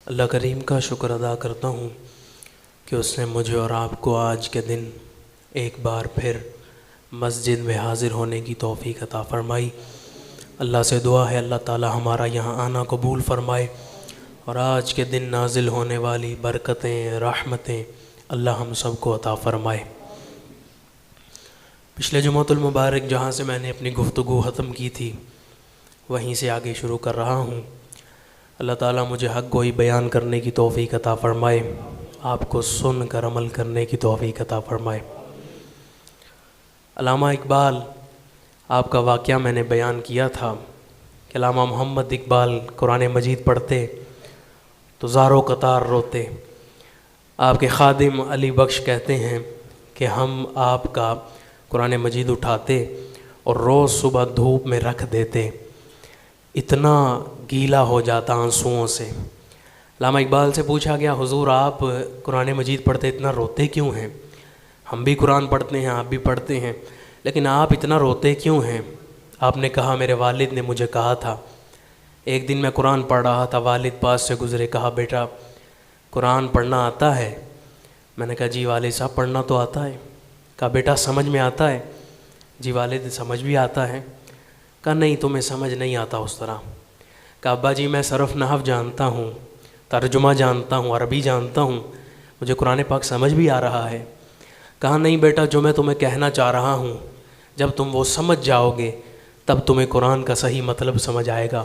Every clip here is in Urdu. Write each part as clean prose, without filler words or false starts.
اللہ کریم کا شکر ادا کرتا ہوں کہ اس نے مجھے اور آپ کو آج کے دن ایک بار پھر مسجد میں حاضر ہونے کی توفیق عطا فرمائی۔ اللہ سے دعا ہے اللہ تعالی ہمارا یہاں آنا قبول فرمائے اور آج کے دن نازل ہونے والی برکتیں رحمتیں اللہ ہم سب کو عطا فرمائے۔ پچھلے جمعۃ المبارک جہاں سے میں نے اپنی گفتگو ختم کی تھی وہیں سے آگے شروع کر رہا ہوں۔ اللہ تعالیٰ مجھے حق گوئی بیان کرنے کی توفیق عطا فرمائے، آپ کو سن کر عمل کرنے کی توفیق عطا فرمائے۔ علامہ اقبال آپ کا واقعہ میں نے بیان کیا تھا کہ علامہ محمد اقبال قرآن مجید پڑھتے تو زاروں قطار روتے۔ آپ کے خادم علی بخش کہتے ہیں کہ ہم آپ کا قرآن مجید اٹھاتے اور روز صبح دھوپ میں رکھ دیتے، اتنا گیلا ہو جاتا آنسوؤں سے۔ علامہ اقبال سے پوچھا گیا حضور آپ قرآن مجید پڑھتے اتنا روتے کیوں ہیں؟ ہم بھی قرآن پڑھتے ہیں، آپ بھی پڑھتے ہیں، لیکن آپ اتنا روتے کیوں ہیں؟ آپ نے کہا میرے والد نے مجھے کہا تھا۔ ایک دن میں قرآن پڑھ رہا تھا، والد پاس سے گزرے، کہا بیٹا قرآن پڑھنا آتا ہے؟ میں نے کہا جی والد صاحب پڑھنا تو آتا ہے۔ کہا بیٹا سمجھ میں آتا ہے؟ جی والد سمجھ بھی آتا ہے۔ کہا نہیں تمہیں سمجھ نہیں آتا اس طرح۔ کہا ابا جی میں صرف نحو جانتا ہوں، ترجمہ جانتا ہوں، عربی جانتا ہوں، مجھے قرآن پاک سمجھ بھی آ رہا ہے۔ کہا نہیں بیٹا جو میں تمہیں کہنا چاہ رہا ہوں جب تم وہ سمجھ جاؤ گے تب تمہیں قرآن کا صحیح مطلب سمجھ آئے گا۔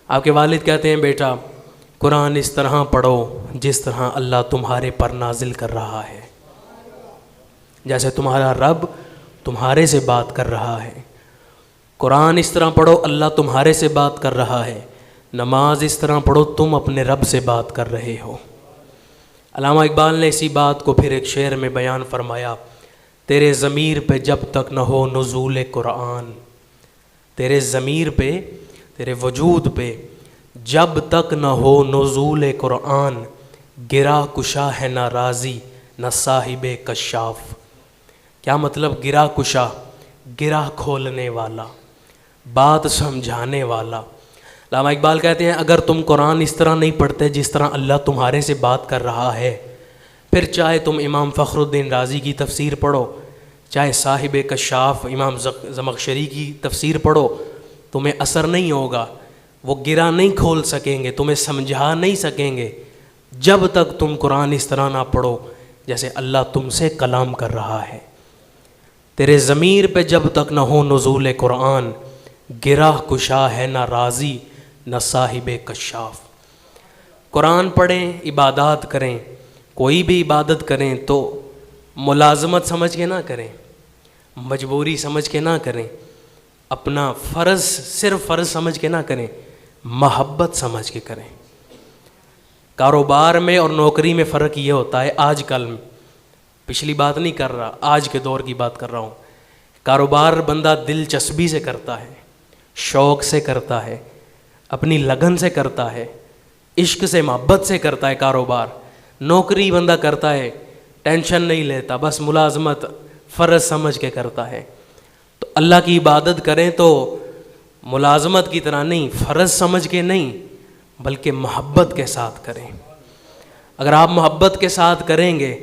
آپ کے والد کہتے ہیں بیٹا قرآن اس طرح پڑھو جس طرح اللہ تمہارے پر نازل کر رہا ہے، جیسے تمہارا رب تمہارے سے بات کر رہا ہے۔ قرآن اس طرح پڑھو اللہ تمہارے سے بات کر رہا ہے، نماز اس طرح پڑھو تم اپنے رب سے بات کر رہے ہو۔ علامہ اقبال نے اسی بات کو پھر ایک شعر میں بیان فرمایا، تیرے ضمیر پہ جب تک نہ ہو نزول قرآن، تیرے ضمیر پہ تیرے وجود پہ جب تک نہ ہو نزول قرآن، گرا کشا ہے نہ راضی نہ صاحب کشاف۔ کیا مطلب گرا کشا؟ گرا کھولنے والا، بات سمجھانے والا۔ علامہ اقبال کہتے ہیں اگر تم قرآن اس طرح نہیں پڑھتے جس طرح اللہ تمہارے سے بات کر رہا ہے، پھر چاہے تم امام فخر الدین رازی کی تفسیر پڑھو، چاہے صاحب کشاف امام زمخشری کی تفسیر پڑھو، تمہیں اثر نہیں ہوگا، وہ گرا نہیں کھول سکیں گے، تمہیں سمجھا نہیں سکیں گے جب تک تم قرآن اس طرح نہ پڑھو جیسے اللہ تم سے کلام کر رہا ہے۔ تیرے ضمیر پہ جب تک نہ ہو نزول قرآن، گرہ کشا ہے نہ راضی نہ صاحب کشاف۔ قرآن پڑھیں، عبادات کریں، کوئی بھی عبادت کریں تو ملازمت سمجھ کے نہ کریں، مجبوری سمجھ کے نہ کریں، اپنا فرض صرف فرض سمجھ کے نہ کریں، محبت سمجھ کے کریں۔ کاروبار میں اور نوکری میں فرق یہ ہوتا ہے آج کل، پچھلی بات نہیں کر رہا، آج کے دور کی بات کر رہا ہوں۔ کاروبار بندہ دلچسپی سے کرتا ہے، شوق سے کرتا ہے، اپنی لگن سے کرتا ہے، عشق سے محبت سے کرتا ہے کاروبار۔ نوکری بندہ کرتا ہے ٹینشن نہیں لیتا، بس ملازمت فرض سمجھ کے کرتا ہے۔ تو اللہ کی عبادت کریں تو ملازمت کی طرح نہیں، فرض سمجھ کے نہیں بلکہ محبت کے ساتھ کریں۔ اگر آپ محبت کے ساتھ کریں گے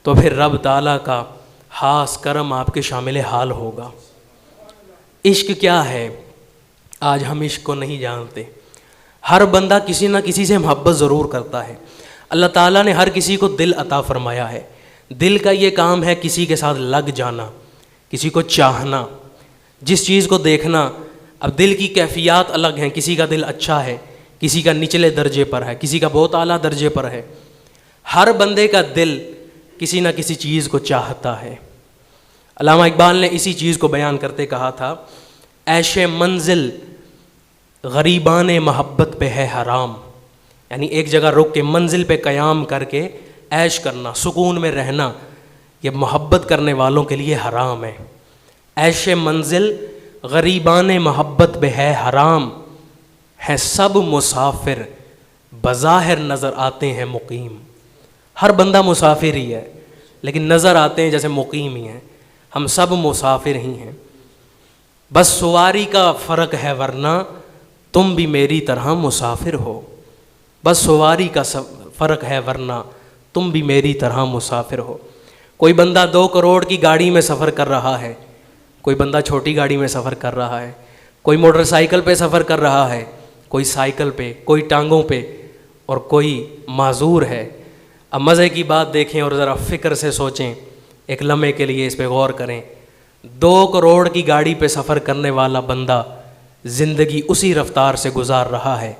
تو پھر رب تعالیٰ کا خاص کرم آپ کے شامل حال ہوگا۔ عشق کیا ہے؟ آج ہم عشق کو نہیں جانتے۔ ہر بندہ کسی نہ کسی سے محبت ضرور کرتا ہے۔ اللہ تعالیٰ نے ہر کسی کو دل عطا فرمایا ہے۔ دل کا یہ کام ہے کسی کے ساتھ لگ جانا، کسی کو چاہنا، جس چیز کو دیکھنا۔ اب دل کی کیفیات الگ ہیں، کسی کا دل اچھا ہے، کسی کا نچلے درجے پر ہے، کسی کا بہت اعلیٰ درجے پر ہے۔ ہر بندے کا دل کسی نہ کسی چیز کو چاہتا ہے۔ علامہ اقبال نے اسی چیز کو بیان کرتے کہا تھا، عیش منزل غریبان محبت پہ ہے حرام، یعنی ایک جگہ رک کے منزل پہ قیام کر کے عیش کرنا، سکون میں رہنا، یہ محبت کرنے والوں کے لیے حرام ہے۔ عیش منزل غریبان محبت پہ ہے حرام، ہے سب مسافر بظاہر نظر آتے ہیں مقیم۔ ہر بندہ مسافر ہی ہے لیکن نظر آتے ہیں جیسے مقیم ہی ہیں، ہم سب مسافر ہی ہیں، بس سواری کا فرق ہے ورنہ تم بھی میری طرح مسافر ہو۔ بس سواری کا فرق ہے ورنہ تم بھی میری طرح مسافر ہو. کوئی بندہ 2 کروڑ کی گاڑی میں سفر کر رہا ہے, کوئی بندہ چھوٹی گاڑی میں سفر کر رہا ہے, کوئی موٹر سائیکل پہ سفر کر رہا ہے, کوئی سائیکل پہ, کوئی ٹانگوں پہ, اور کوئی معذور ہے. اب مزے کی بات دیکھیں اور ذرا فکر سے سوچیں, ایک لمحے کے لیے اس پہ غور کریں. 2 کروڑ کی گاڑی پہ سفر کرنے والا بندہ زندگی اسی رفتار سے گزار رہا ہے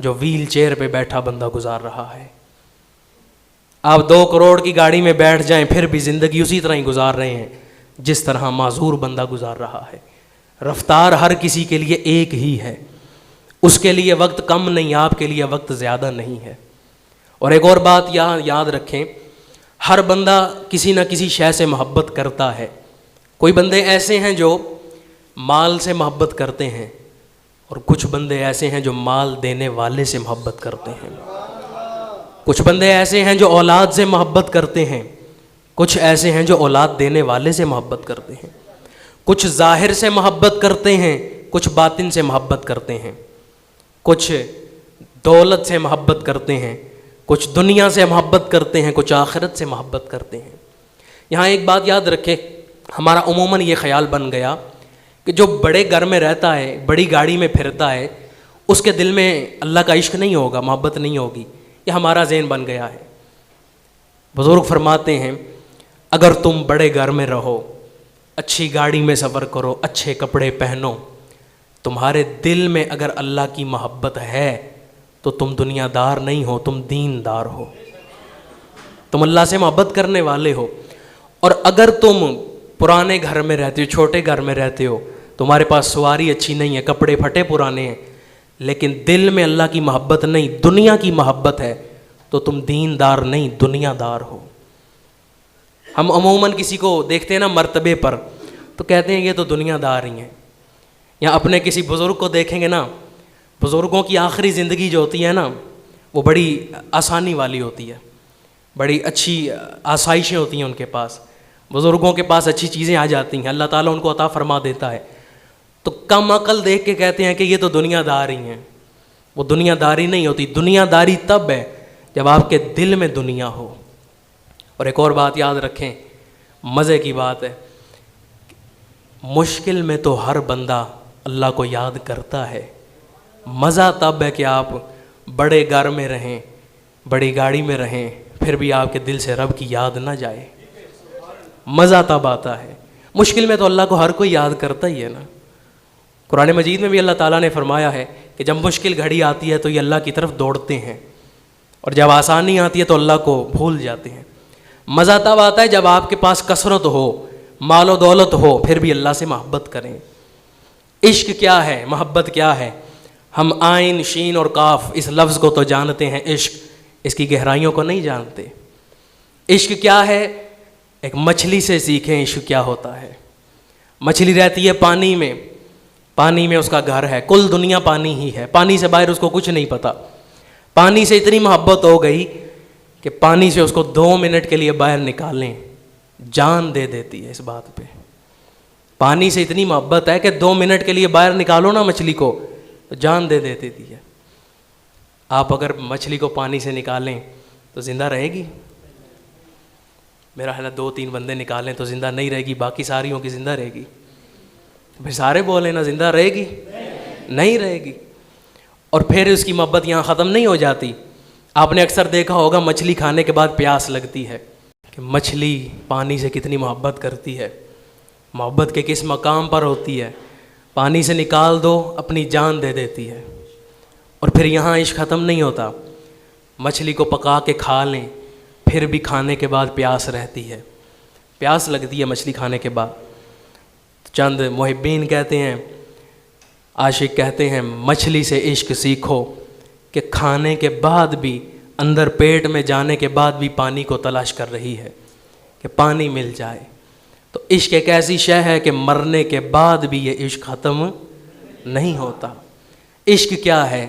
جو ویل چیئر پہ بیٹھا بندہ گزار رہا ہے. آپ 2 کروڑ کی گاڑی میں بیٹھ جائیں پھر بھی زندگی اسی طرح ہی گزار رہے ہیں جس طرح معذور بندہ گزار رہا ہے. رفتار ہر کسی کے لیے ایک ہی ہے, اس کے لیے وقت کم نہیں, آپ کے لیے وقت زیادہ نہیں ہے. اور ایک اور بات یاد رکھیں, ہر بندہ کسی نہ کسی شے سے محبت کرتا ہے. کوئی بندے ایسے ہیں جو مال سے محبت کرتے ہیں, اور کچھ بندے ایسے ہیں جو مال دینے والے سے محبت کرتے ہیں. کچھ بندے ایسے ہیں جو اولاد سے محبت کرتے ہیں, کچھ ایسے ہیں جو اولاد دینے والے سے محبت کرتے ہیں. کچھ ظاہر سے محبت کرتے ہیں, کچھ باطن سے محبت کرتے ہیں. کچھ دولت سے محبت کرتے ہیں, کچھ دنیا سے محبت کرتے ہیں, کچھ آخرت سے محبت کرتے ہیں. یہاں ایک بات یاد رکھیں, ہمارا عموماً یہ خیال بن گیا کہ جو بڑے گھر میں رہتا ہے, بڑی گاڑی میں پھرتا ہے, اس کے دل میں اللہ کا عشق نہیں ہوگا, محبت نہیں ہوگی. یہ ہمارا ذہن بن گیا ہے. بزرگ فرماتے ہیں اگر تم بڑے گھر میں رہو, اچھی گاڑی میں سفر کرو, اچھے کپڑے پہنو, تمہارے دل میں اگر اللہ کی محبت ہے تو تم دنیا دار نہیں ہو, تم دین دار ہو, تم اللہ سے محبت کرنے والے ہو. اور اگر تم پرانے گھر میں رہتے ہو, چھوٹے گھر میں رہتے ہو, تمہارے پاس سواری اچھی نہیں ہے, کپڑے پھٹے پرانے ہیں, لیکن دل میں اللہ کی محبت نہیں, دنیا کی محبت ہے, تو تم دین دار نہیں, دنیا دار ہو. ہم عموماً کسی کو دیکھتے ہیں نا مرتبے پر تو کہتے ہیں یہ تو دنیا دار ہی ہیں. یا اپنے کسی بزرگ کو دیکھیں گے نا, بزرگوں کی آخری زندگی جو ہوتی ہے نا وہ بڑی آسانی والی ہوتی ہے, بڑی اچھی آسائشیں ہوتی ہیں ان کے پاس, بزرگوں کے پاس اچھی چیزیں آ جاتی ہیں, اللہ تعالیٰ ان کو عطا فرما دیتا ہے. تو کم عقل دیکھ کے کہتے ہیں کہ یہ تو دنیا دار ہی ہیں. وہ دنیا داری نہیں ہوتی, دنیا داری تب ہے جب آپ کے دل میں دنیا ہو. اور ایک اور بات یاد رکھیں, مزے کی بات ہے, مشکل میں تو ہر بندہ اللہ کو یاد کرتا ہے. مزہ تب ہے کہ آپ بڑے گھر میں رہیں, بڑی گاڑی میں رہیں, پھر بھی آپ کے دل سے رب کی یاد نہ جائے. مزہ تب آتا ہے. مشکل میں تو اللہ کو ہر کوئی یاد کرتا ہی ہے نا. قرآن مجید میں بھی اللہ تعالیٰ نے فرمایا ہے کہ جب مشکل گھڑی آتی ہے تو یہ اللہ کی طرف دوڑتے ہیں, اور جب آسانی آتی ہے تو اللہ کو بھول جاتے ہیں. مزہ تب آتا ہے جب آپ کے پاس کثرت ہو, مال و دولت ہو, پھر بھی اللہ سے محبت کریں. عشق کیا ہے, محبت کیا ہے؟ ہم عین, شین اور کاف اس لفظ کو تو جانتے ہیں, عشق, اس کی گہرائیوں کو نہیں جانتے. عشق کیا ہے؟ ایک مچھلی سے سیکھیں عشق کیا ہوتا ہے. مچھلی رہتی ہے پانی میں, پانی میں اس کا گھر ہے, کل دنیا پانی ہی ہے, پانی سے باہر اس کو کچھ نہیں پتہ. پانی سے اتنی محبت ہو گئی کہ پانی سے اس کو 2 منٹ کے لیے باہر نکالیں جان دے دیتی ہے. اس بات پہ پانی سے اتنی محبت ہے کہ 2 منٹ کے لیے باہر نکالو نا مچھلی کو تو جان دے دیتی ہے. آپ اگر مچھلی کو پانی سے نکالیں تو زندہ رہے گی؟ میرا خیال ہے 2-3 بندے نکالیں تو زندہ نہیں رہے گی, باقی ساریوں کی زندہ رہے گی. پھر سارے بولیں نا, زندہ رہے گی؟ نہیں رہے گی. اور پھر اس کی محبت یہاں ختم نہیں ہو جاتی. آپ نے اکثر دیکھا ہوگا مچھلی کھانے کے بعد پیاس لگتی ہے کہ مچھلی پانی سے کتنی محبت کرتی ہے, محبت کے کس مقام پر ہوتی ہے. پانی سے نکال دو اپنی جان دے دیتی ہے. اور پھر یہاں عشق ختم نہیں ہوتا, مچھلی کو پکا کے کھا لیں پھر بھی کھانے کے بعد پیاس رہتی ہے, پیاس لگتی ہے مچھلی کھانے کے بعد. چند محبین کہتے ہیں, عاشق کہتے ہیں, مچھلی سے عشق سیکھو کہ کھانے کے بعد بھی, اندر پیٹ میں جانے کے بعد بھی پانی کو تلاش کر رہی ہے کہ پانی مل جائے. تو عشق ایک ایسی شے ہے کہ مرنے کے بعد بھی یہ عشق ختم نہیں ہوتا. عشق کیا ہے؟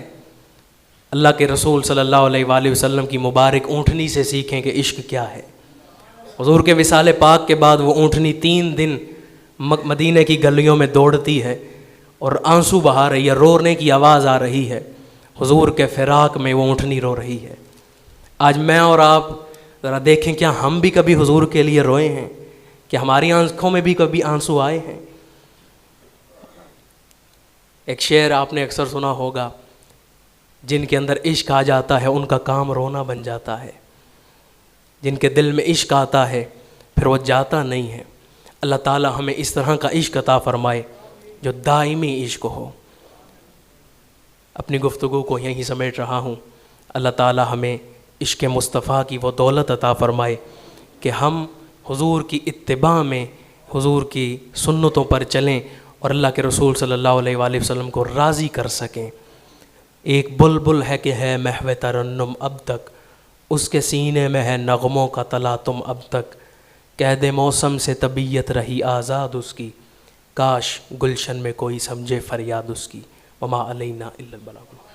اللہ کے رسول صلی اللہ علیہ وآلہ وسلم کی مبارک اونٹنی سے سیکھیں کہ عشق کیا ہے. حضور کے وصال پاک کے بعد وہ اونٹنی 3 دن مدینے کی گلیوں میں دوڑتی ہے اور آنسو بہا رہی ہے, رونے کی آواز آ رہی ہے. حضور کے فراق میں وہ اونٹنی رو رہی ہے۔ آج میں اور آپ ذرا دیکھیں، کیا ہم بھی کبھی حضور کے لیے روئے ہیں؟ کہ ہماری آنکھوں میں بھی کبھی آنسو آئے ہیں؟ ایک شعر آپ نے اکثر سنا ہوگا، جن کے اندر عشق آ جاتا ہے ان کا کام رونا بن جاتا ہے، جن کے دل میں عشق آتا ہے پھر وہ جاتا نہیں ہے۔ اللہ تعالی ہمیں اس طرح کا عشق عطا فرمائے جو دائمی عشق ہو۔ اپنی گفتگو کو یہیں سمیٹ رہا ہوں۔ اللہ تعالی ہمیں عشق مصطفیٰ کی وہ دولت عطا فرمائے کہ ہم حضور کی اتباع میں حضور کی سنتوں پر چلیں اور اللہ کے رسول صلی اللہ علیہ وآلہ وسلم کو راضی کر سکیں۔ ایک بلبل ہے کہ ہے محو ترنم اب تک، اس کے سینے میں ہے نغموں کا تلاطم اب تک، قید موسم سے طبیعت رہی آزاد اس کی، کاش گلشن میں کوئی سمجھے فریاد اس کی، وما علینا الا البلاغ۔